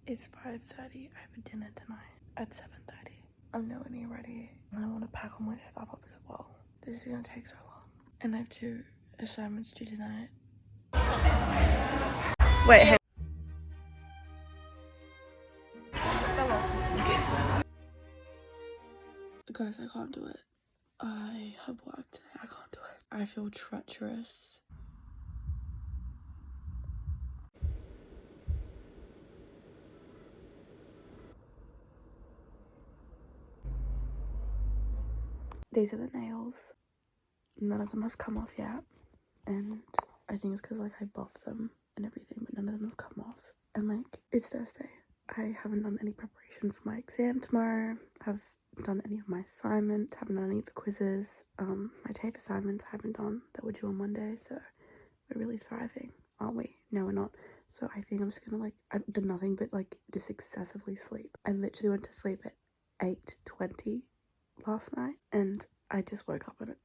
It's 5:30. I have a dinner tonight at 7:30. I'm nowhere near ready. And I want to pack all my stuff up as well. This is gonna take so long. And I have 2 assignments due tonight. Wait, hey. Guys, I can't do it. I have work today. I can't do it. I feel treacherous. These are the nails. None of them have come off yet. And I think it's because, like, I buffed them and everything, but none of them have come off. And, like, it's Thursday. I haven't done any preparation for my exam tomorrow. I've done any of my assignments, haven't done any of the quizzes. My TAFE assignments I haven't done that were due on Monday, so we're really thriving, aren't we? No, we're not. So I think I'm just gonna, like, I've done nothing but, like, just excessively sleep. I literally went to sleep at 8:20 last night, and I just woke up and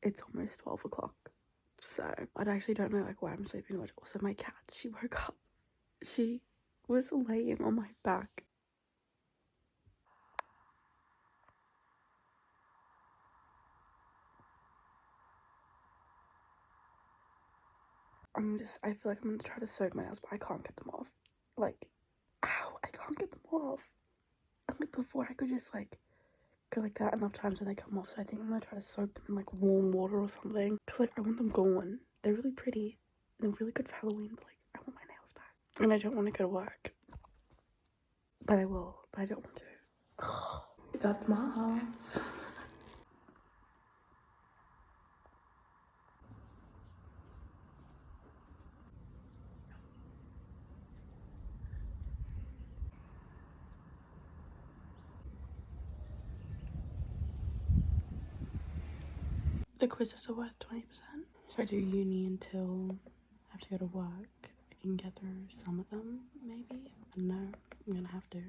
it's almost 12 o'clock. So I actually don't know, like, why I'm sleeping so much. Also, my cat, she woke up. She was laying on my back. I feel like I'm gonna try to soak my nails, but I can't get them off. Like, ow, I can't get them off. And, like, before I could just, like, go like that enough times and they come off. So I think I'm gonna try to soak them in, like, warm water or something. Because, like, I want them gone. They're really pretty. They're really good for Halloween, but, like, I want my nails back. And I don't want to go to work. But I will. But I don't want to. I got them off. The quizzes are worth 20%. If I do uni until I have to go to work, I can get through some of them, maybe. I don't know. I'm gonna have to.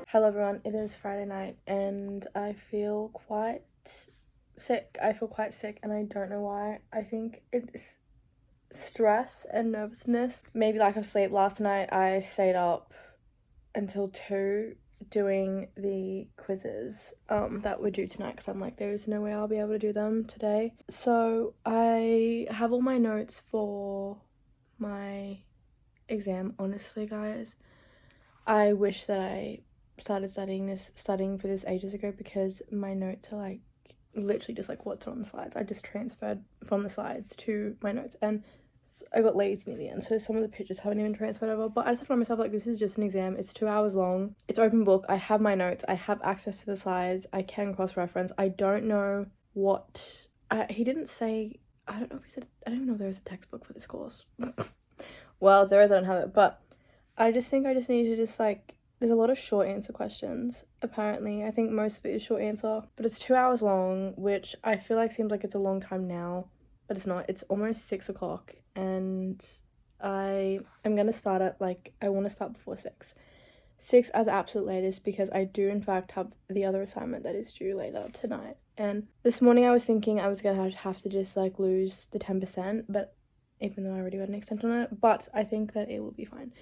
Hello everyone, it is Friday night and I feel quite sick. And I don't know why. I think it's stress and nervousness. Maybe lack of sleep. Last night I stayed up until 2 doing the quizzes that were due tonight because I'm like, there's no way I'll be able to do them today. So I have all my notes for my exam. Honestly, guys, I wish that I started studying for this ages ago, because my notes are, like, literally just like what's on the slides. I just transferred from the slides to my notes and I got lazy near the end, so some of the pictures haven't even transferred over. But I just told myself, like, this is just an exam. It's 2 hours long. It's open book. I have my notes. I have access to the slides. I can cross-reference. I don't know what... he didn't say... I don't know if he said... I don't even know if there is a textbook for this course. Well, if there is, I don't have it. But I just think I just need to just, like... There's a lot of short answer questions, apparently. I think most of it is short answer. But it's 2 hours long, which I feel like seems like it's a long time now. But it's not. It's almost 6 o'clock. And I am going to start at, like, I want to start before 6. 6 as absolute latest, because I do, in fact, have the other assignment that is due later tonight. And this morning I was thinking I was going to have to just, like, lose the 10%. But even though I already got an extension on it. But I think that it will be fine.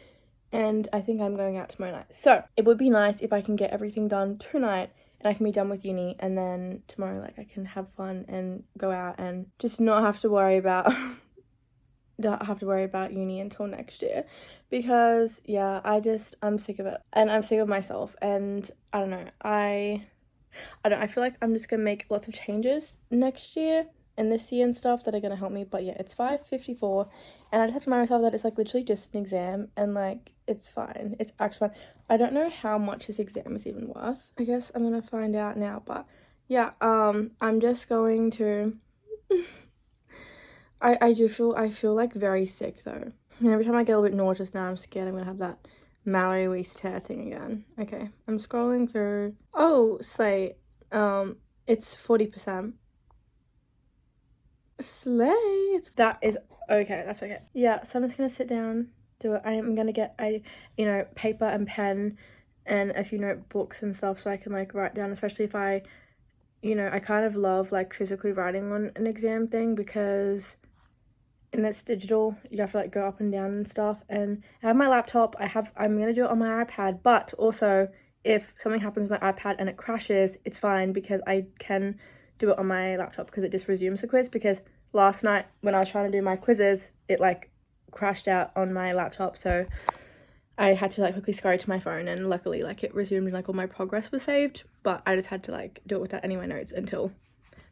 And I think I'm going out tomorrow night. So it would be nice if I can get everything done tonight and I can be done with uni, and then tomorrow, like, I can have fun and go out and just not have to worry about uni until next year, because yeah, I'm sick of it and I'm sick of myself, and I don't know, I I feel like I'm just gonna make lots of changes next year and this year and stuff that are gonna help me. But yeah, it's 5:54, and I just have to remind myself that it's like literally just an exam, and like it's fine. It's actually fine. I don't know how much this exam is even worth. I guess I'm gonna find out now. But yeah, I'm just going to. I feel like very sick though. And every time I get a little bit nauseous now, I'm scared I'm gonna have that Mallory Weiss tear thing again. Okay, I'm scrolling through. Oh, slay. It's 40%. Slay. That is okay. That's okay. Yeah. So I'm just gonna sit down, do it. I am gonna get paper and pen, and a few notebooks and stuff so I can like write down. Especially if I kind of love like physically writing on an exam thing because and it's digital, you have to like go up and down and stuff. And I have my laptop, I'm gonna do it on my iPad, but also if something happens with my iPad and it crashes, it's fine because I can do it on my laptop because it just resumes the quiz. Because last night when I was trying to do my quizzes, it like crashed out on my laptop, so I had to like quickly scurry to my phone, and luckily like it resumed and like all my progress was saved. But I just had to like do it without any of my notes until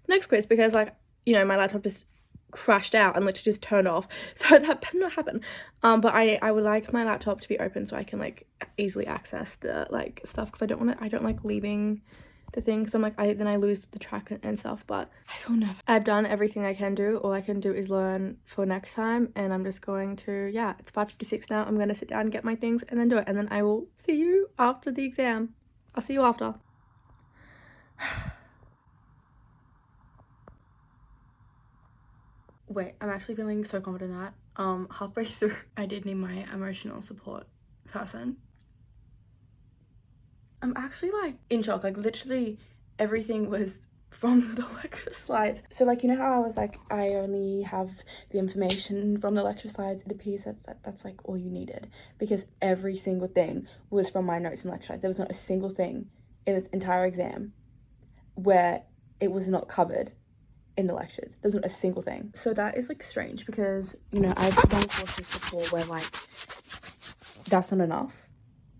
the next quiz because like my laptop just crashed out and literally just turned off, so that better not happen. But I would like my laptop to be open so I can like easily access the like stuff, because I don't like leaving the thing, because I'm like then I lose the track and stuff. But I feel nervous. I've done everything I can do. All I can do is learn for next time, and I'm just going to, yeah, it's 5:56 now. I'm gonna sit down and get my things and then do it, and then I will see you after the exam. I'll see you after. Wait, I'm actually feeling so confident that halfway through I did need my emotional support person. I'm actually like in shock. Like literally everything was from the lecture slides. So like how I was like I only have the information from the lecture slides. It appears that's like all you needed, because every single thing was from my notes and lecture slides. There was not a single thing in this entire exam where it was not covered in the lectures. There wasn't a single thing. So that is like strange because I've done courses before where like that's not enough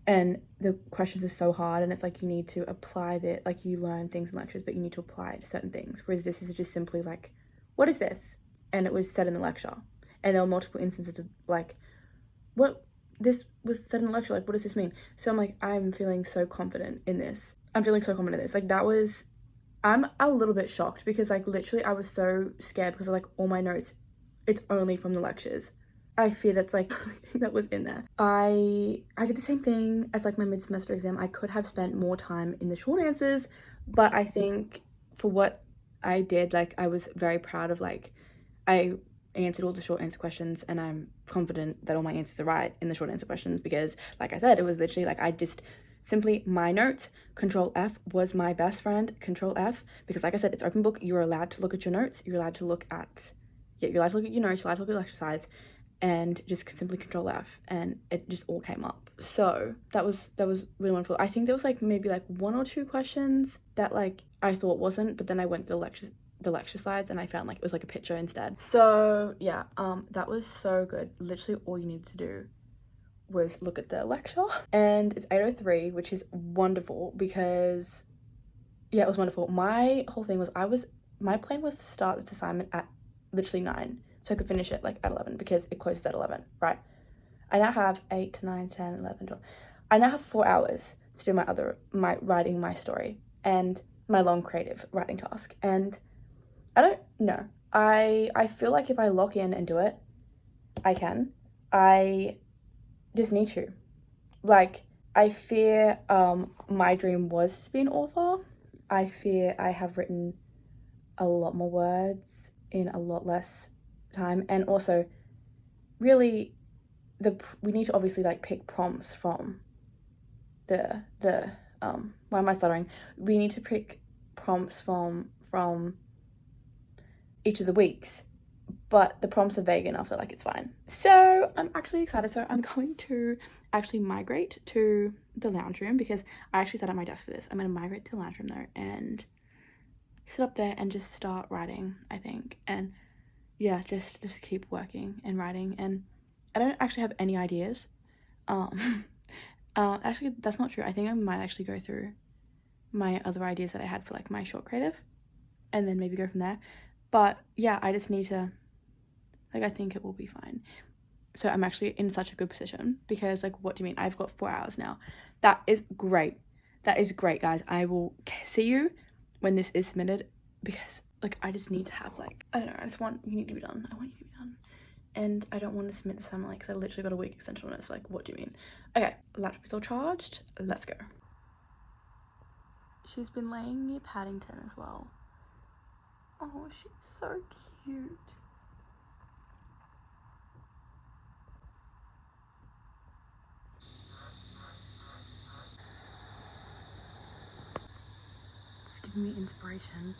and the questions are so hard, and it's like you need to apply the like you learn things in lectures but you need to apply it to certain things, whereas this is just simply like, what is this? And it was said in the lecture, and there were multiple instances of like, what, this was said in the lecture, like what does this mean? So I'm like, I'm feeling so confident in this. Like that was, I'm a little bit shocked because like literally I was so scared because of like all my notes, it's only from the lectures. I fear that's like the only thing that was in there. I did the same thing as like my mid-semester exam. I could have spent more time in the short answers, but I think for what I did, like I was very proud of like I answered all the short answer questions, and I'm confident that all my answers are right in the short answer questions because like I said, it was literally like I just simply my notes, Control F was my best friend, Control F, because like I said, it's open book. You're allowed to look at your notes, you're allowed to look at your notes, you're allowed to look at lecture slides, and just simply Control F, and it just all came up. So that was really wonderful. I think there was like maybe like one or two questions that like I thought wasn't, but then I went to the lecture slides and I found like it was like a picture instead. So yeah, that was so good. Literally all you needed to do was look at the lecture, and it's 8:03, which is wonderful because yeah, it was wonderful. My whole thing was my plan was to start this assignment at literally 9 so I could finish it like at 11 because it closes at 11, right? I now have 8 to 9, 10, 11, 12. I now have 4 hours to do my writing my story and my long creative writing task. And I don't know. I feel like if I lock in and do it, I can. I just need to. Like, I fear my dream was to be an author. I fear I have written a lot more words in a lot less time, and also really we need to obviously like pick prompts from the why am I stuttering? We need to pick prompts from each of the weeks, but the prompts are vague enough that like it's fine. So I'm actually excited. So I'm going to actually migrate to the lounge room because I actually sat at my desk for this. I'm gonna migrate to the lounge room though and sit up there and just start writing, I think. And yeah, just keep working and writing. And I don't actually have any ideas. Actually that's not true. I think I might actually go through my other ideas that I had for like my short creative, and then maybe go from there. But yeah, I just need to, like, I think it will be fine. So I'm actually in such a good position because, like, what do you mean? I've got 4 hours now. That is great. That is great, guys. I will see you when this is submitted because, like, I just need to have, like, I don't know, I just want uni to be done. I want uni to be done. And I don't want to submit this time, like, because I literally got a week extension on it. So, like, what do you mean? Okay, laptop is all charged. Let's go. She's been laying near Paddington as well. Oh, she's so cute. It's giving me inspiration.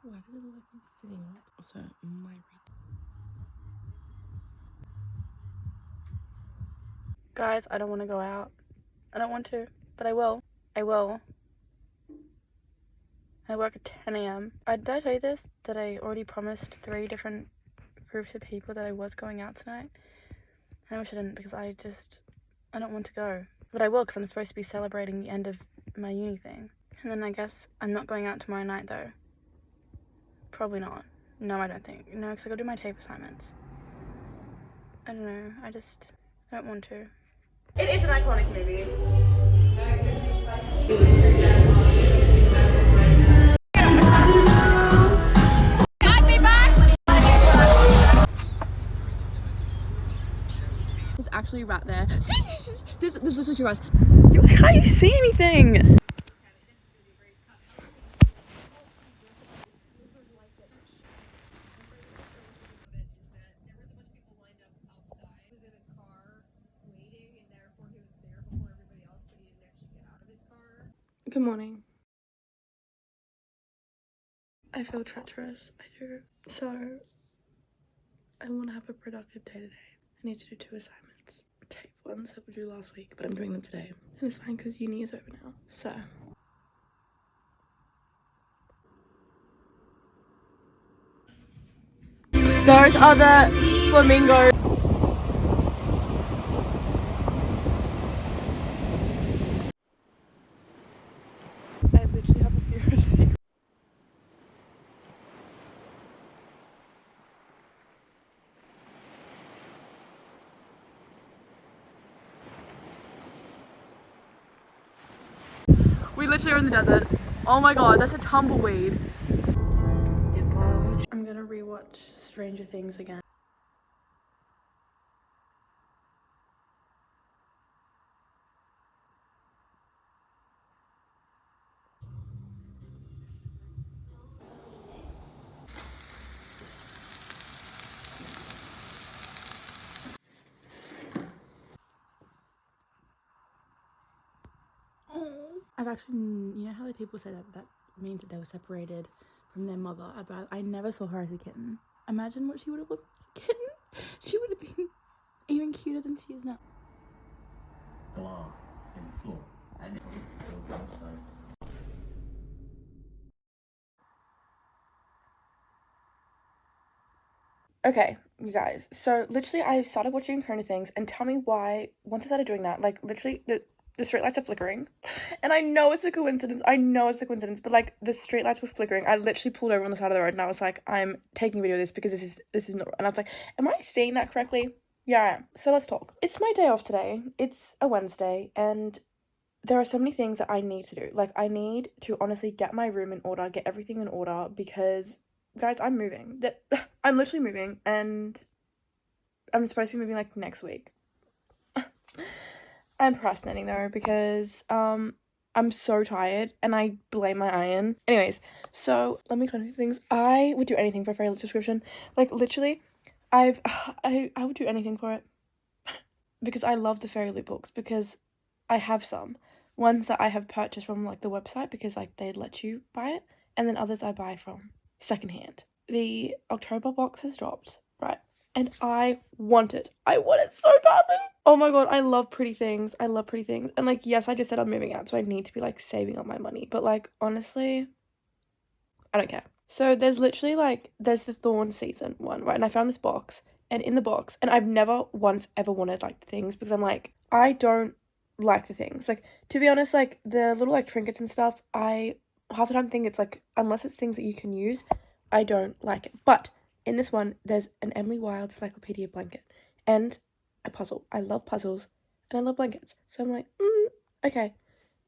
Why does it look like he's sitting up? Also, my guys, I don't want to go out. I don't want to, but I will. I will. I work at 10 a.m. Did I tell you this? That I already promised 3 different groups of people that I was going out tonight? I wish I didn't because I don't want to go. But I will because I'm supposed to be celebrating the end of my uni thing. And then I guess I'm not going out tomorrow night though. Probably not. No, I don't think. No, because I gotta do my TAFE assignments. I don't know. I don't want to. It is an iconic movie. There's actually a rat there. There's literally 2 rats. I can't even see anything. Good morning. I feel treacherous. I do. So I want to have a productive day today. I need to do 2 assignments. Take ones that we do last week, but I'm doing them today. And it's fine because uni is over now. So those are the flamingos. I literally have a fear of secrets. We literally are in the desert. Oh my god, that's a tumbleweed. I'm gonna rewatch Stranger Things again. I've actually, you know how the people say that means that they were separated from their mother. I never saw her as a kitten. Imagine what she would have looked like as a kitten. She would have been even cuter than she is now. Glass in the floor and Okay, you guys. So literally, I started watching Stranger Things, and tell me why. Once I started doing that, like literally, the streetlights are flickering, and I know it's a coincidence. But like the streetlights were flickering. I literally pulled over on the side of the road, and I was like, I'm taking a video of this because this is not. And I was like, am I seeing that correctly? Yeah, I am. So let's talk. It's my day off today. It's a Wednesday, and there are so many things that I need to do. Like, I need to honestly get my room in order, get everything in order because, guys, I'm moving. I'm literally moving, and I'm supposed to be moving like next week. I'm procrastinating though because I'm so tired and I blame my iron. Anyways, so let me tell you things. I would do anything for a fairy loot subscription. Like literally, I would do anything for it because I love the fairy loot books because I have some ones that I have purchased from like the website because like they'd let you buy it, and then others I buy from secondhand. The October box has dropped, right? And I want it. I want it so badly. Oh my god, I love pretty things. I love pretty things. And like, yes, I just said I'm moving out, so I need to be like saving up my money. But like, honestly, I don't care. So there's literally like, there's the Thorn season one, right? And I found this box, and in the box, and I've never once ever wanted like the things because I'm like, I don't like the things. Like, to be honest, like the little like trinkets and stuff, I half the time think it's like, unless it's things that you can use, I don't like it. But in this one, there's an Emily Wilde encyclopedia blanket and a puzzle. I love puzzles and I love blankets. So I'm like, okay,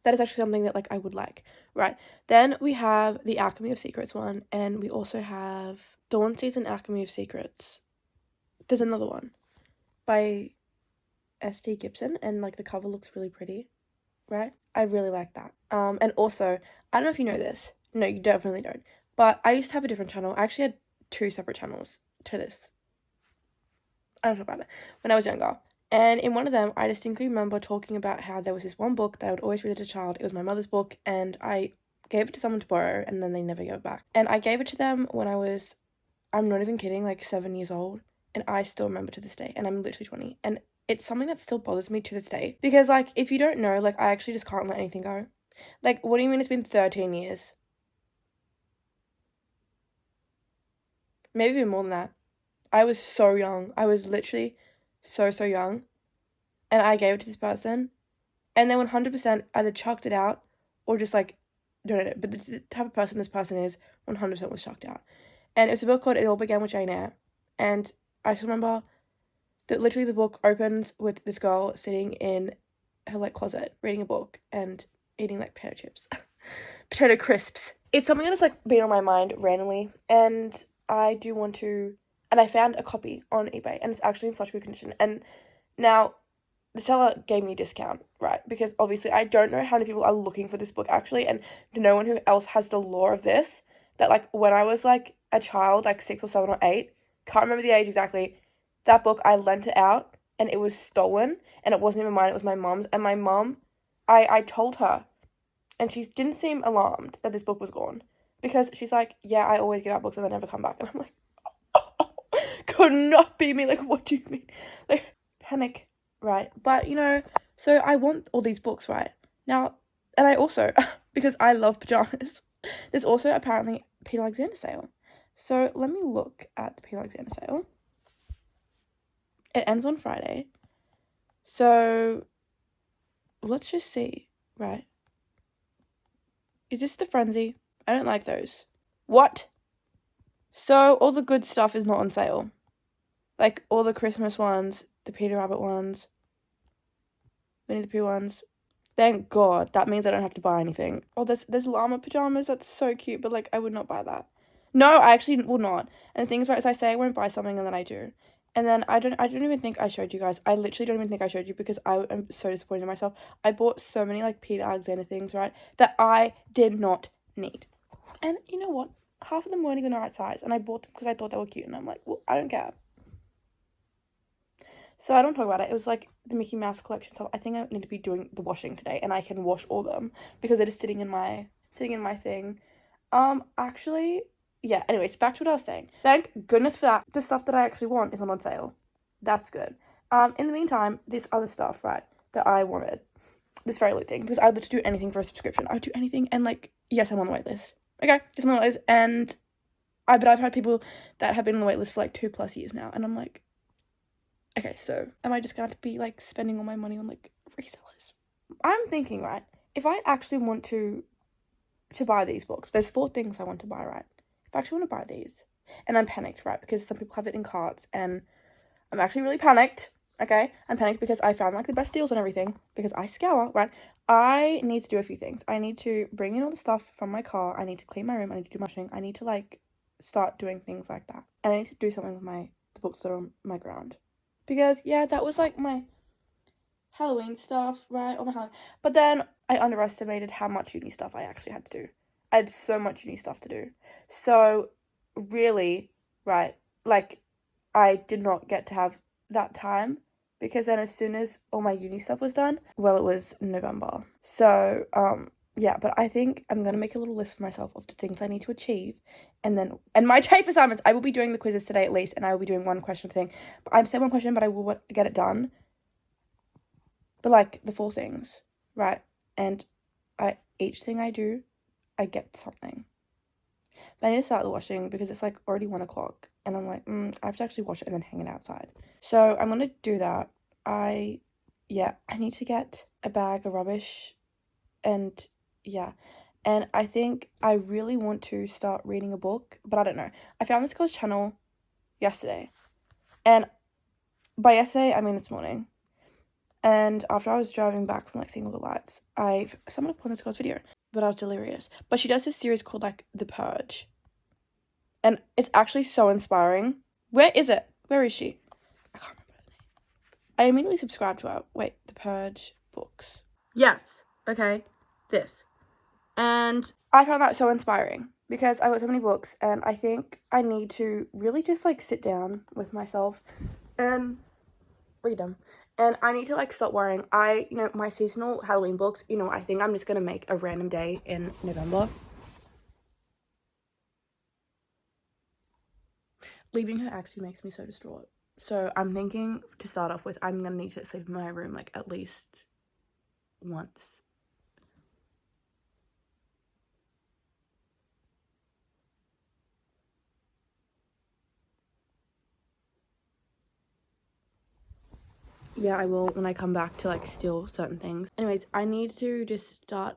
that is actually something that like I would like. Right. Then we have the Alchemy of Secrets one, and we also have Dawn Season Alchemy of Secrets. There's another one by S.T. Gibson, and like the cover looks really pretty. Right? I really like that. And also, I don't know if you know this. No, you definitely don't. But I used to have a different channel. I actually had 2 separate channels to this. I don't talk about it. When I was younger. And in one of them, I distinctly remember talking about how there was this one book that I would always read as a child. It was my mother's book, and I gave it to someone to borrow, and then they never gave it back. And I gave it to them when I was, I'm not even kidding, like 7 years old. And I still remember to this day. And I'm literally 20. And it's something that still bothers me to this day. Because, like, if you don't know, like, I actually just can't let anything go. Like, what do you mean it's been 13 years? Maybe even more than that. I was so young. I was literally so young. And I gave it to this person. And then 100% either chucked it out or just like, don't know. But the type of person this person is 100% was chucked out. And it was a book called It All Began with Jane Eyre. And I just remember that literally the book opens with this girl sitting in her like closet reading a book and eating like potato chips. Potato crisps. It's something that's like been on my mind randomly, and I do want to, and I found a copy on eBay, and it's actually in such good condition. And now the seller gave me a discount, right? Because obviously I don't know how many people are looking for this book actually, and no one who else has the lore of this, that like when I was like a child, like 6 or 7 or 8, can't remember the age exactly, that book I lent it out and it was stolen, and it wasn't even mine, it was my mom's. And my mom, I told her, and she didn't seem alarmed that this book was gone, because she's like, yeah, I always give out books and they never come back. And I'm like, oh, could not be me. Like, what do you mean? Like, panic, right? But, you know, so I want all these books, right? Now, and I also, because I love pajamas, there's also apparently Peter Alexander sale. So let me look at the Peter Alexander sale. It ends on Friday. So let's just see, right? Is this the Frenzy? I don't like those. What? So all the good stuff is not on sale. Like all the Christmas ones, the Peter Rabbit ones, Winnie the Pooh ones. Thank God. That means I don't have to buy anything. Oh, there's llama pajamas. That's so cute, but like I would not buy that. No, I actually will not. And the thing is, right, is I say I won't buy something and then I do. And then I don't even think I showed you guys. I literally don't even think I showed you because I am so disappointed in myself. I bought so many like Peter Alexander things, right, that I did not need. And you know what? Half of them weren't even the right size, and I bought them because I thought they were cute, and I'm like, well, I don't care. So I don't talk about it. It was like the Mickey Mouse collection stuff. I think I need to be doing the washing today, and I can wash all of them because it is sitting in my thing. Actually, yeah. Anyways, back to what I was saying. Thank goodness for that. The stuff that I actually want is not on sale. That's good. In the meantime, this other stuff, right, that I wanted, this very late thing, because I'd literally do anything for a subscription. I would do anything, and like, yes, I'm on the wait list. Okay, yes, I'm on the wait list, and but I've had people that have been on the wait list for like 2+ years now, and I'm like, okay, so am I just gonna have to be like spending all my money on like resellers? I'm thinking, right, if I actually want to buy these books, there's 4 things I want to buy, right? If I actually want to buy these, and I'm panicked, right, because some people have it in carts, and I'm actually really panicked. Okay, I'm panicked because I found like the best deals on everything because I scour, right? I need to do a few things. I need to bring in all the stuff from my car. I need to clean my room. I need to do washing. I need to like start doing things like that. And I need to do something with the books that are on my ground. Because yeah, that was like my Halloween stuff, right? On the Halloween. But then I underestimated how much uni stuff I actually had to do. I had so much uni stuff to do. So really, right, like I did not get to have that time because then as soon as all my uni stuff was done, well, it was November. So, yeah, but I think I'm going to make a little list for myself of the things I need to achieve. And my TAFE assignments, I will be doing the quizzes today at least, and I will be doing one question thing. But I'm saying one question, but I will get it done. but like the 4 things, right? And each thing I do, I get something. But I need to start the washing because it's like already 1 o'clock and I'm like, I have to actually wash it and then hang it outside. So I'm gonna do that. I need to get a bag of rubbish and and I think I really want to start reading a book, but I don't know. I found this girl's channel yesterday, and by yesterday I mean this morning. And after I was driving back from like seeing all the lights, I stumbled upon this girl's video, but I was delirious. But she does this series called like The Purge, and it's actually so inspiring. Where is it? Where is she? I can't remember her name. I immediately subscribed to her. Wait, The Purge books. Yes. Okay. This. And I found that so inspiring because I got so many books and I think I need to really just like sit down with myself and read them. And I need to like stop worrying. My seasonal Halloween books, I think I'm just gonna make a random day in November. Leaving her actually makes me so distraught. So I'm thinking to start off with, I'm gonna need to sleep in my room like at least once. Yeah, I will when I come back to like steal certain things. Anyways, I need to just start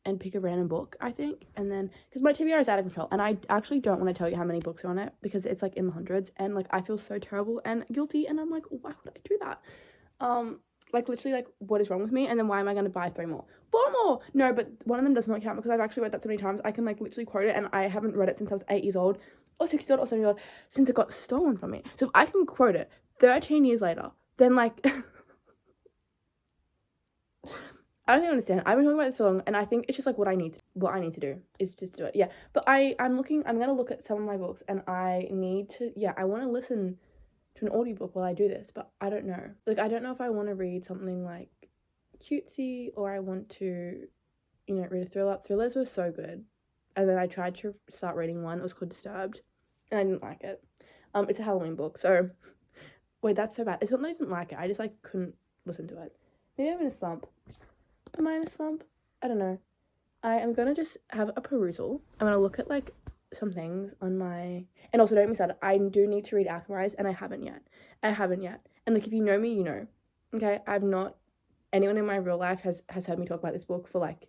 and pick a random book, I think, and then because my TBR is out of control and I actually don't want to tell you how many books are on it because it's like in the hundreds and like I feel so terrible and guilty and I'm like, why would I do that? Like literally like what is wrong with me, and then why am I going to buy 3 more? 4 more? No, but one of them does not count because I've actually read that so many times. I can like literally quote it and I haven't read it since I was 8 years old or 6 years old or 7 years old, since it got stolen from me. So if I can quote it 13 years later, then like I don't even understand. I've been talking about this for long, and I think it's just like what I need to do is just do it. Yeah, but I'm gonna look at some of my books, and I need to. Yeah, I want to listen to an audiobook while I do this, but I don't know. Like, I don't know if I want to read something like cutesy or I want to, read a thriller. Thrillers were so good, and then I tried to start reading one. It was called Disturbed, and I didn't like it. It's a Halloween book, so wait, that's so bad. It's not that I didn't like it. I just like couldn't listen to it. Maybe I'm in a slump. Am I in a slump? I don't know. I am gonna just have a perusal. I'm gonna look at like some things on my, and also don't miss out, I do need to read Alchemized and I haven't yet. And like if you know me, you know. Okay, I've not, anyone in my real life has heard me talk about this book for like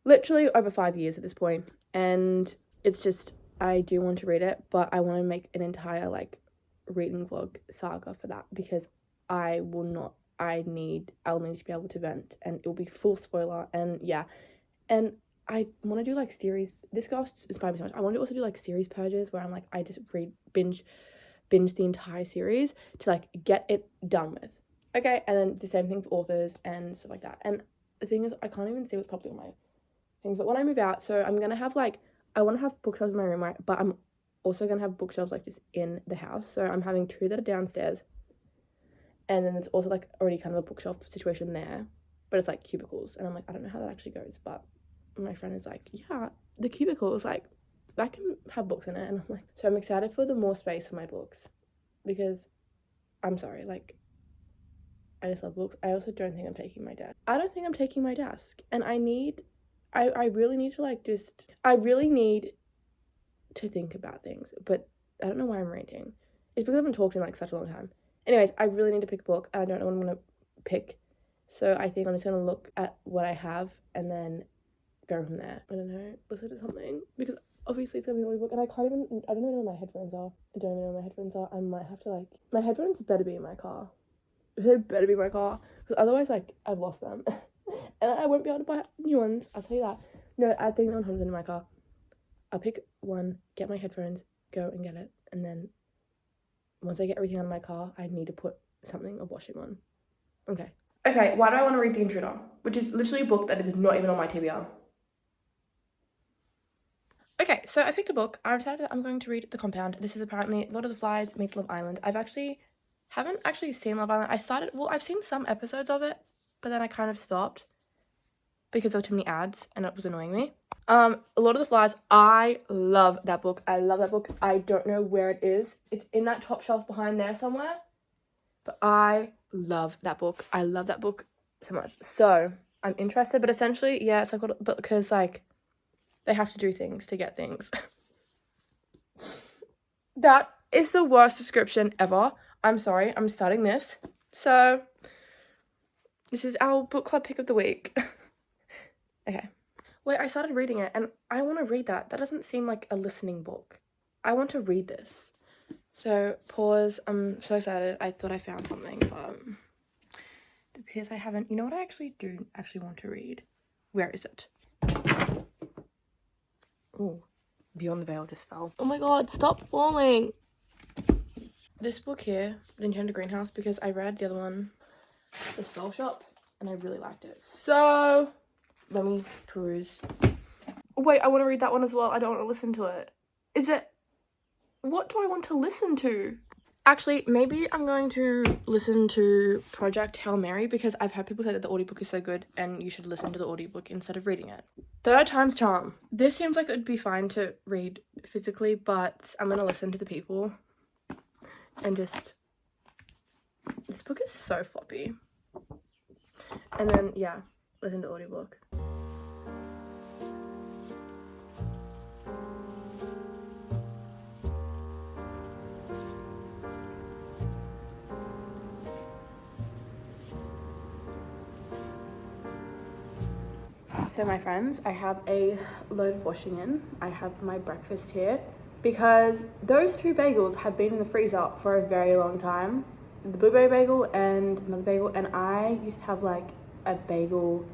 literally over 5 years at this point. And it's just, I do want to read it, but I want to make an entire like reading vlog saga for that because I'll need to be able to vent and it'll be full spoiler and yeah. And I want to do like series, this girl inspired me so much. I want to also do like series purges where I'm like, I just binge the entire series to like get it done with. Okay, and then the same thing for authors and stuff like that. And the thing is, I can't even see what's probably on my things, but when I move out, so I'm gonna have like, I want to have bookshelves in my room, right? But I'm also gonna have bookshelves like just in the house. So I'm having 2 that are downstairs. And then it's also like already kind of a bookshelf situation there, but it's like cubicles. And I'm like, I don't know how that actually goes. But my friend is like, yeah, the cubicles, like that can have books in it. And I'm like, so I'm excited for the more space for my books because I'm sorry, like I just love books. I also don't think I'm taking my desk. I don't think I'm taking my desk. And I really need to like I really need to think about things. But I don't know why I'm ranting. It's because I've been talking like such a long time. Anyways, I really need to pick a book and I don't know what I'm going to pick. So I think I'm just going to look at what I have and then go from there. I don't know, listen to something because obviously it's going to be a book and I don't even know where my headphones are. I might have to like, my headphones better be in my car. They better be in my car because otherwise like I've lost them and I won't be able to buy new ones. I'll tell you that. No, I think they're 100% in my car. I'll pick one, get my headphones, go and get it, and then once I get everything out of my car, I need to put something of washing on. Okay, why do I want to read The Intruder? Which is literally a book that is not even on my TBR. Okay, so I picked a book. I decided that I'm going to read The Compound. This is apparently Lord of the Flies meets Love Island. Haven't actually seen Love Island. I've seen some episodes of it, but then I kind of stopped because there were too many ads and it was annoying me. Lord of the Flies, I love that book. I don't know where it is. It's in that top shelf behind there somewhere. But I love that book. I love that book so much. So I'm interested, but essentially, yeah, it's like, but because like they have to do things to get things. That is the worst description ever. I'm sorry, I'm starting this. So this is our book club pick of the week. Okay. Wait, I started reading it and I want to read that. That doesn't seem like a listening book. I want to read this. So pause. I'm so excited. I thought I found something, but it appears I haven't. You know what I actually do want to read? Where is it? Oh, Beyond the Veil just fell. Oh my god, stop falling. This book here, The Enchanted Greenhouse, because I read the other one, The Spell Shop, and I really liked it. So let me peruse. Wait, I want to read that one as well. I don't want to listen to it. What do I want to listen to? Actually, maybe I'm going to listen to Project Hail Mary because I've heard people say that the audiobook is so good and you should listen to the audiobook instead of reading it. Third time's charm. This seems like it would be fine to read physically, but I'm going to listen to the people and just... This book is so floppy. And then, yeah, listen to audiobook. So my friends, I have a load of washing in. I have my breakfast here because those two bagels have been in the freezer for a very long time. The blueberry bagel and another bagel, and I used to have like a bagel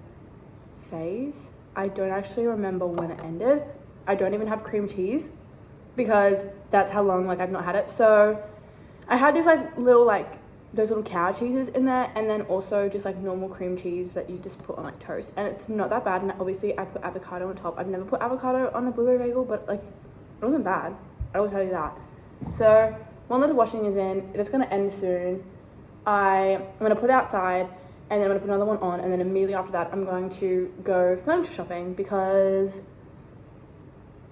phase. I don't actually remember when it ended. I don't even have cream cheese because that's how long like I've not had it. So I had these like little like those little cow cheeses in there, and then also just like normal cream cheese that you just put on like toast, and it's not that bad. And obviously I put avocado on top. I've never put avocado on a blueberry bagel, but like it wasn't bad, I will tell you that. So one load of washing is in. It's gonna end soon. I'm gonna put it outside, and then I'm gonna put another one on, and then immediately after that I'm going to go furniture shopping because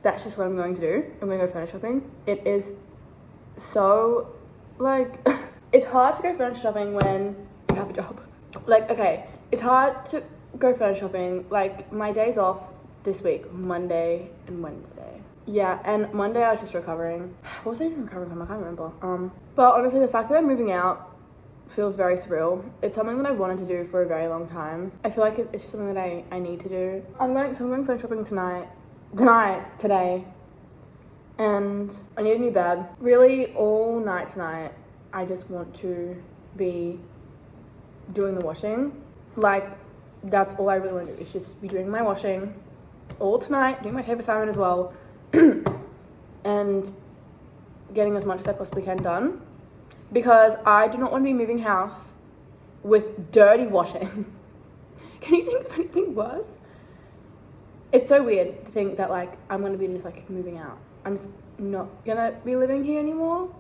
that's just what I'm going to do. I'm gonna go furniture shopping. It is so like it's hard to go furniture shopping when you have a job. Like, okay, it's hard to go furniture shopping. Like, my days off this week, Monday and Wednesday. Yeah, and Monday I was just recovering. What was I even recovering from? I can't remember. But honestly, the fact that I'm moving out feels very surreal. It's something that I wanted to do for a very long time. I feel like it's just something that I need to do. I'm going furniture shopping today. And I need a new bed. Really, all night tonight, I just want to be doing the washing. Like, that's all I really want to do, is just be doing my washing all tonight, doing my TAFE assignment as well, and getting as much as I possibly can done, because I do not want to be moving house with dirty washing. Can you think of anything worse? It's so weird to think that, like, I'm going to be just, like, moving out. I'm just not going to be living here anymore.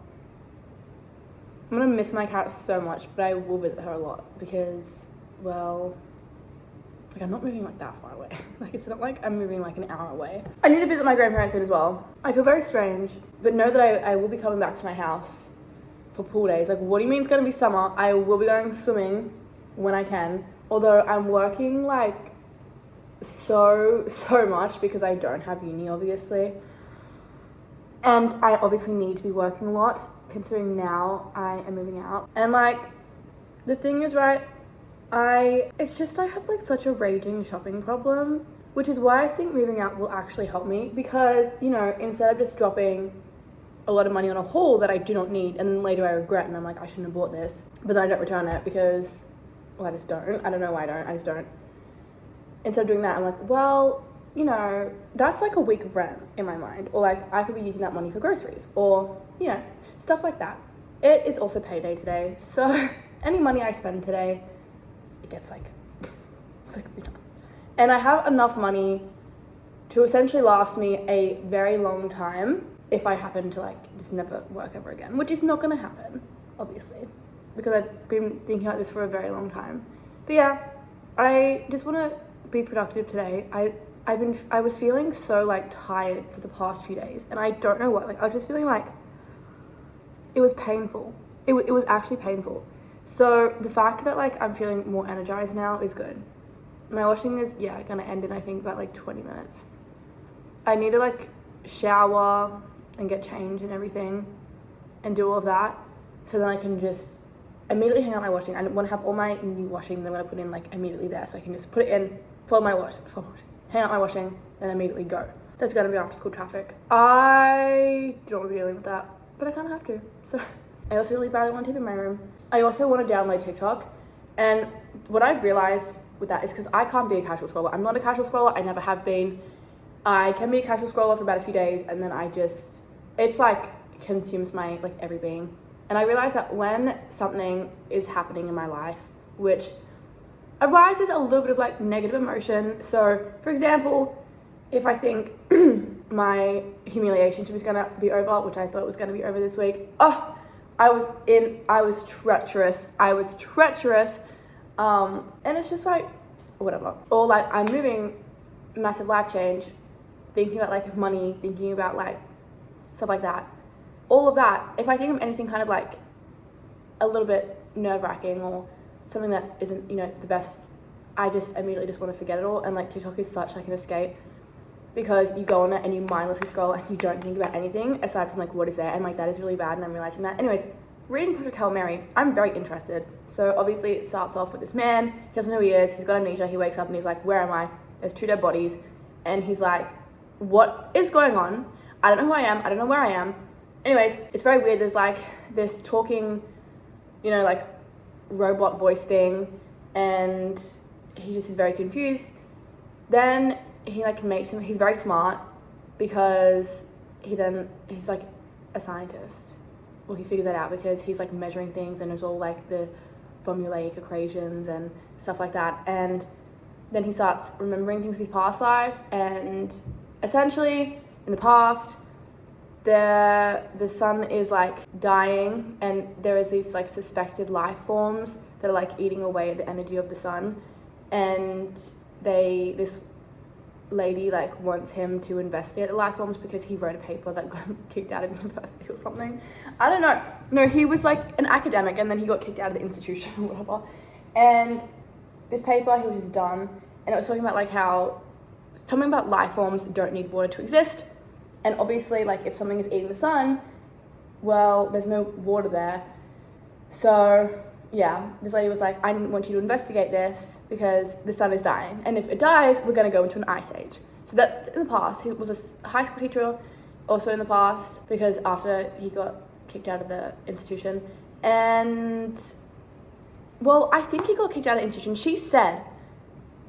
I'm gonna miss my cat so much, but I will visit her a lot because, well, like I'm not moving like that far away. Like it's not like I'm moving like an hour away. I need to visit my grandparents soon as well. I feel very strange, but know that I will be coming back to my house for pool days. Like, what do you mean it's gonna be summer? I will be going swimming when I can. Although I'm working like so much because I don't have uni, obviously. And I obviously need to be working a lot, considering now I am moving out. And like, the thing is, right, I have like such a raging shopping problem, which is why I think moving out will actually help me, because, you know, instead of just dropping a lot of money on a haul that I do not need, and then later I regret and I'm like, I shouldn't have bought this, but then I don't return it because, well, I just don't. I don't know why I just don't. Instead of doing that, I'm like, well, you know, that's like a week of rent in my mind, or like I could be using that money for groceries, or, you know, stuff like that. It is also payday today, so any money I spend today, it gets like, it's like returned. And I have enough money to essentially last me a very long time if I happen to like just never work ever again, which is not gonna happen, obviously, because I've been thinking about this for a very long time. But yeah, I just want to be productive today. I was feeling so like tired for the past few days, and I don't know what, like I was just feeling like it was painful. It was actually painful So the fact that like I'm feeling more energized now is good. My washing is, yeah, gonna end in I think about like 20 minutes. I need to like shower and get changed and everything and do all of that, so then I can just immediately hang out my washing. I want to have all my new washing that I'm gonna put in like immediately there, so I can just put it in, hang out my washing, then immediately go. There's gonna be after school traffic. I don't want to be dealing with that, but I kind of have to. So I also really badly want to in my room. I also want to download TikTok, and what I've realized with that is because I can't be a casual scroller. I'm not a casual scroller. I never have been. I can be a casual scroller for about a few days, and then it's like consumes my like every being. And I realize that when something is happening in my life which arises a little bit of like negative emotion, so for example, if I think my humiliation was gonna be over, which I thought it was gonna be over this week, I was treacherous, and it's just like whatever. Or like I'm moving, massive life change, thinking about like money, thinking about like stuff like that. All of that, if I think of anything kind of like a little bit nerve-wracking or something that isn't, you know, the best, I just immediately just want to forget it all. And like TikTok is such like an escape, because you go on it and you mindlessly scroll and you don't think about anything aside from like what is there, and like that is really bad, and I'm realizing that. Anyways, reading Project Hail Mary, I'm very interested. So obviously it starts off with this man, he doesn't know who he is, he's got amnesia, he wakes up and he's like, where am I? There's 2 dead bodies, and he's like, what is going on? I don't know who I am, I don't know where I am. Anyways, it's very weird. There's like this talking, you know, like robot voice thing, and he just is very confused. Then he like he's very smart, because he's like a scientist. Well, he figures that out because he's like measuring things, and there's all like the formulaic equations and stuff like that. And then he starts remembering things of his past life, and essentially in the past, the sun is like dying, and there is these like suspected life forms that are like eating away at the energy of the sun, and this lady like wants him to investigate the life forms because he wrote a paper that got him kicked out of university or something. I don't know. No, he was like an academic, and then he got kicked out of the institution or whatever. And this paper he was just done, and it was talking about like how something about life forms don't need water to exist. And obviously, like, if something is eating the sun, well, there's no water there. So, yeah, this lady was like, I want you to investigate this because the sun is dying. And if it dies, we're going to go into an ice age. So that's in the past. He was a high school teacher also in the past, because after he got kicked out of the institution. And, well, I think he got kicked out of the institution. She said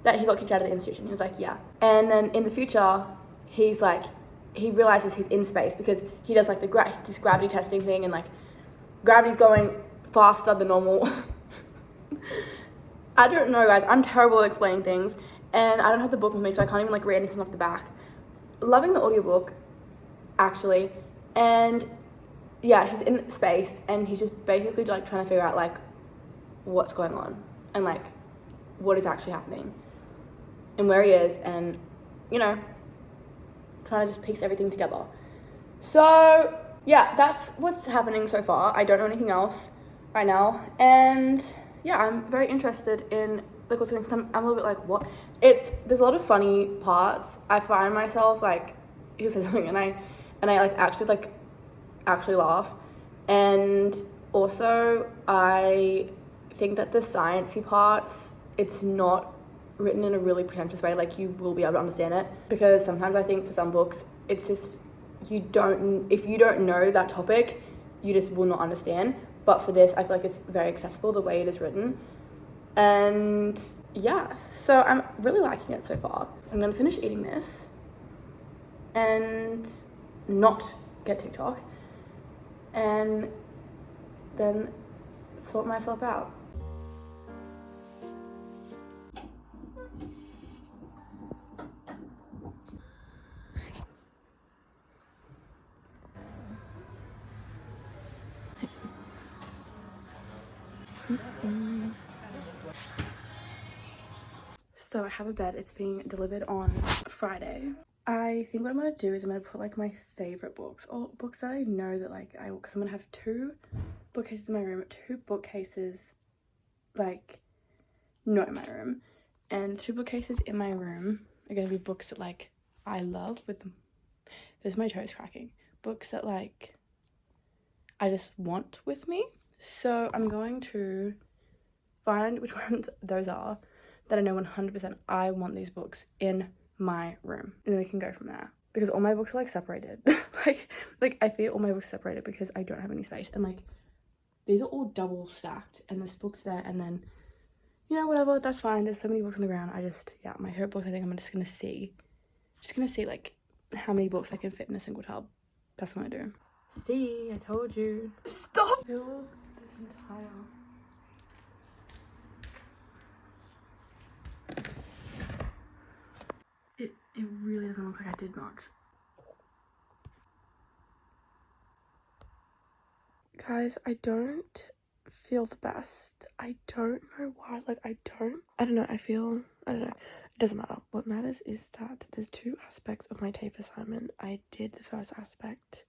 that he got kicked out of the institution. He was like, yeah. And then in the future, he's like, he realizes he's in space because he does like this gravity testing thing, and like gravity's going faster than normal. I don't know, guys. I'm terrible at explaining things, and I don't have the book with me, so I can't even like read anything off the back. Loving the audiobook, actually. And yeah, he's in space, and he's just basically like trying to figure out like what's going on, and like what is actually happening, and where he is, and you know, trying to just piece everything together. So yeah, that's what's happening so far. I don't know anything else right now, and yeah, I'm very interested in like what's going on. I'm a little bit like, what? There's a lot of funny parts. I find myself like, he'll say something and I like actually laugh. And also I think that the sciencey parts, it's not written in a really pretentious way, like you will be able to understand it, because sometimes I think for some books it's just if you don't know that topic, you just will not understand. But for this, I feel like it's very accessible the way it is written. And yeah, so I'm really liking it so far. I'm gonna finish eating this and not get TikTok, and then sort myself out. So I have a bed. It's being delivered on Friday. I think what I'm gonna do is I'm gonna put like my favorite books, or books that I know that like because I'm gonna have 2 bookcases in my room, 2 bookcases like not in my room. And 2 bookcases in my room are going to be books that like I love with them. There's my toes cracking. Books that like I just want with me. So I'm going to find which ones those are that I know 100% I want these books in my room, and then we can go from there, because all my books are like separated. like I feel all my books separated because I don't have any space, and like these are all double stacked and this book's there, and then you know, whatever, that's fine. There's so many books on the ground. Yeah, my favorite books, I think I'm just gonna see like how many books I can fit in a single tub. That's what I'm gonna do. See, I told you. Stop! Fill this entire It really doesn't look like I did much. Guys, I don't feel the best. I don't know why. Like, I don't know. I don't know. It doesn't matter. What matters is that there's 2 aspects of my TAFE assignment. I did the first aspect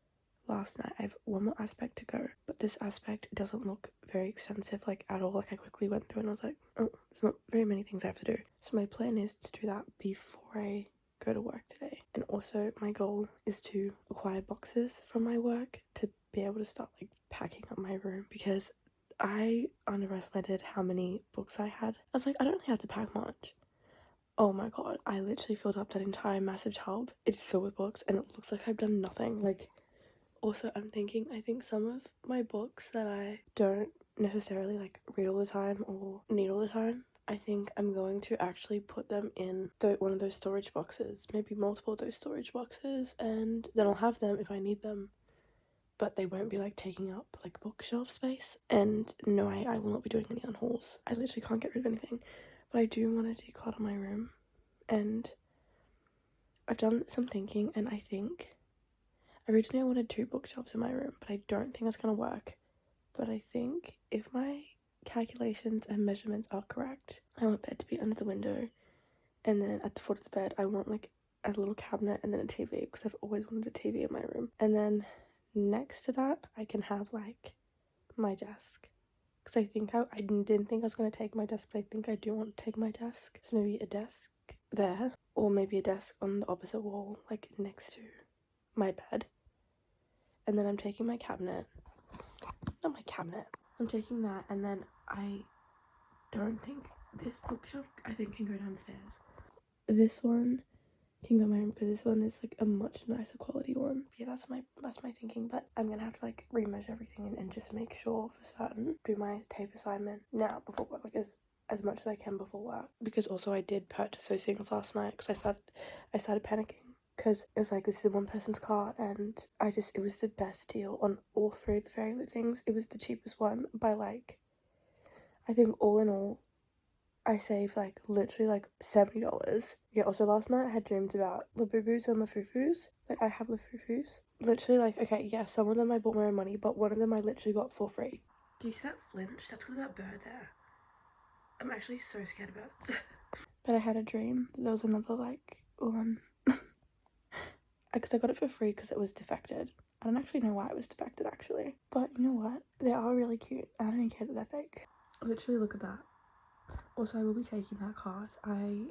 last night. I have 1 more aspect to go. But this aspect doesn't look very extensive, like, at all. Like, I quickly went through and I was like, oh, there's not very many things I have to do. So my plan is to do that before I go to work today. And also my goal is to acquire boxes from my work to be able to start like packing up my room, because I underestimated how many books I had. I was like, I don't really have to pack much. Oh my god, I literally filled up that entire massive tub. It's filled with books and it looks like I've done nothing. Like, also I'm thinking, I think some of my books that I don't necessarily like read all the time or need all the time, I think I'm going to actually put them in one of those storage boxes, maybe multiple of those storage boxes, and then I'll have them if I need them, but they won't be like taking up like bookshelf space. And no, I will not be doing any unhauls. I literally can't get rid of anything, but I do want to declutter my room, and I've done some thinking, and I think originally I wanted 2 bookshelves in my room, but I don't think that's gonna work. But I think if my calculations and measurements are correct, I want bed to be under the window, and then at the foot of the bed I want like a little cabinet and then a TV, because I've always wanted a TV in my room. And then next to that I can have like my desk, because I think I didn't think I was going to take my desk, but I think I do want to take my desk. So maybe a desk there, or maybe a desk on the opposite wall, like next to my bed. And then I'm taking my cabinet, not my cabinet, I'm taking that, and then I don't think this bookshelf, I think, can go downstairs. This one can go in my room, because this one is like a much nicer quality one. Yeah, that's my thinking, but I'm gonna have to like remeasure everything and just make sure for certain. Do my tape assignment now before work, like as much as I can before work, because also I did purchase those things last night, because I started panicking, because it was like, this is 1 person's car, and it was the best deal on all 3 of the fairy lit things. It was the cheapest one by like, I think all in all I saved like literally like $70. Yeah, also last night I had dreams about Labubus and Lafufus. Like, I have Lafufus. Literally, like, okay, yeah, some of them I bought my own money, but one of them I literally got for free. Do you see that flinch? That's because of that bird there. I'm actually so scared of birds. But I had a dream that there was another like one. Because I got it for free because it was defected. I don't actually know why it was defected actually. But you know what? They are really cute. I don't even care that they're fake. Literally, look at that. Also, I will be taking that cart. I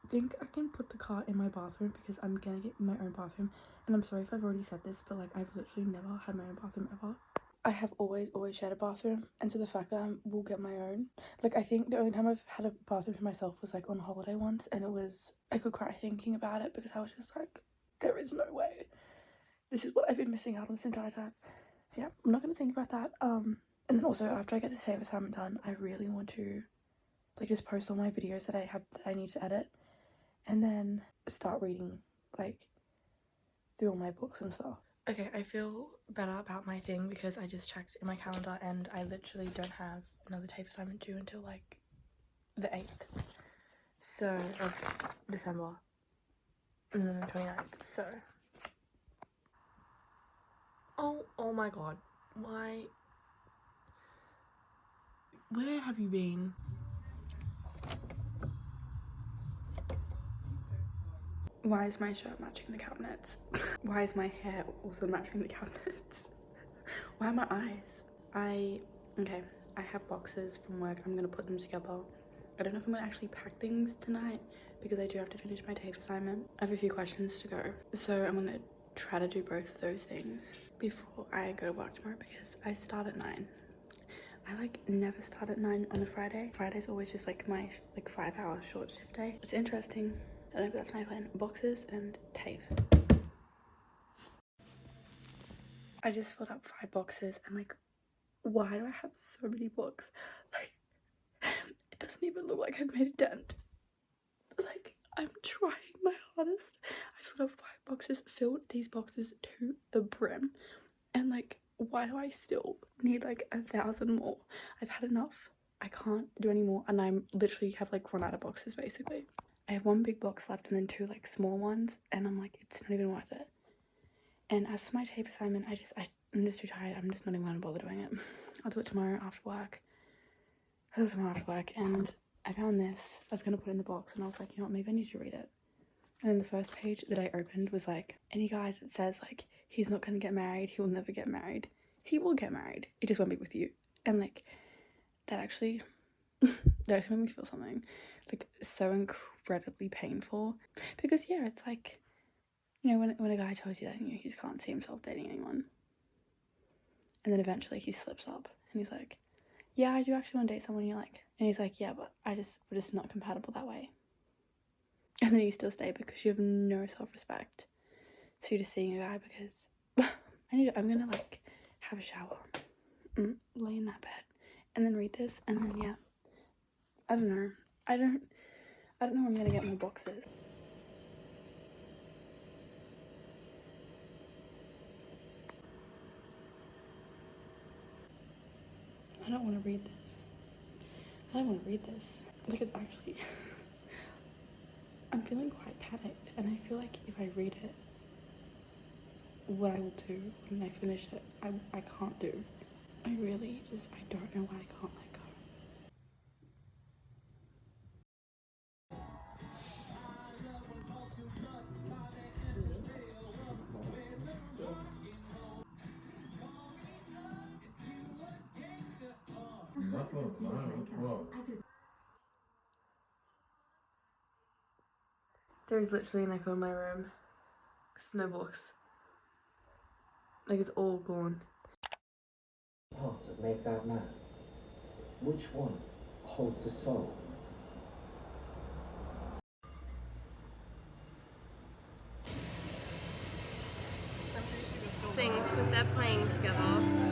think I can put the cart in my bathroom, because I'm gonna get my own bathroom. And I'm sorry if I've already said this, but like, I've literally never had my own bathroom ever. I have always shared a bathroom, and so the fact that I will get my own, like, I think the only time I've had a bathroom to myself was like on holiday once, and I could cry thinking about it, because I was just like, there is no way. This is what I've been missing out on this entire time. So yeah, I'm not gonna think about that. And then also, after I get the TAFE assignment done, I really want to like just post all my videos that I need to edit, and then start reading like through all my books and stuff. Okay, I feel better about my thing, because I just checked in my calendar and I literally don't have another TAFE assignment due until like the 8th of December, and then the 29th. So oh my god, where have you been? Why is my shirt matching the cabinets? Why is my hair also matching the cabinets? Why are my eyes? Okay, I have boxes from work. I'm gonna put them together. I don't know if I'm gonna actually pack things tonight because I do have to finish my TAFE assignment. I have a few questions to go, so I'm gonna try to do both of those things before I go to work tomorrow because I start at 9. I like never start at 9 on a Friday. Friday's always just like my 5-hour short shift day. It's interesting. I don't know, but that's my plan. Boxes and TAFE. I just filled up 5 boxes and like, why do I have so many books? Like, it doesn't even look like I've made a dent. Like, I'm trying my hardest. I filled up 5 boxes, filled these boxes to the brim, and like, why do I still need like 1,000 more? I've had enough. I can't do any more, and I'm literally have like run out of boxes basically. I have 1 big box left and then 2 like small ones, and I'm like, it's not even worth it. And as for my tape assignment, I'm just too tired. I'm just not even gonna bother doing it. I'll do it tomorrow after work. I'll do it tomorrow after work, and I found this. I was gonna put it in the box, and I was like, you know what, maybe I need to read it. And then the first page that I opened was like, any guy that says like he's not gonna get married, he will never get married. He will get married. It just won't be with you. And like, that actually made me feel something like so incredibly painful, because yeah, it's like, you know, when a guy tells you that, you know, he just can't see himself dating anyone, and then eventually he slips up and he's like, yeah, I do actually want to date someone you like, and he's like, yeah, but we're just not compatible that way. And then you still stay because you have no self-respect, so you're just seeing a guy because I'm gonna like have a shower, lay in that bed, and then read this, and then yeah, I don't know where I'm gonna get my boxes. I don't want to read this. Like, it's actually I'm feeling quite panicked, and I feel like if I read it, what I will do when I finish it, I can't do. I don't know why I can't let go. There's literally an echo in my room. There's no books. Like, it's all gone. Parts that make that man. Which one holds the soul? Things because they're playing together.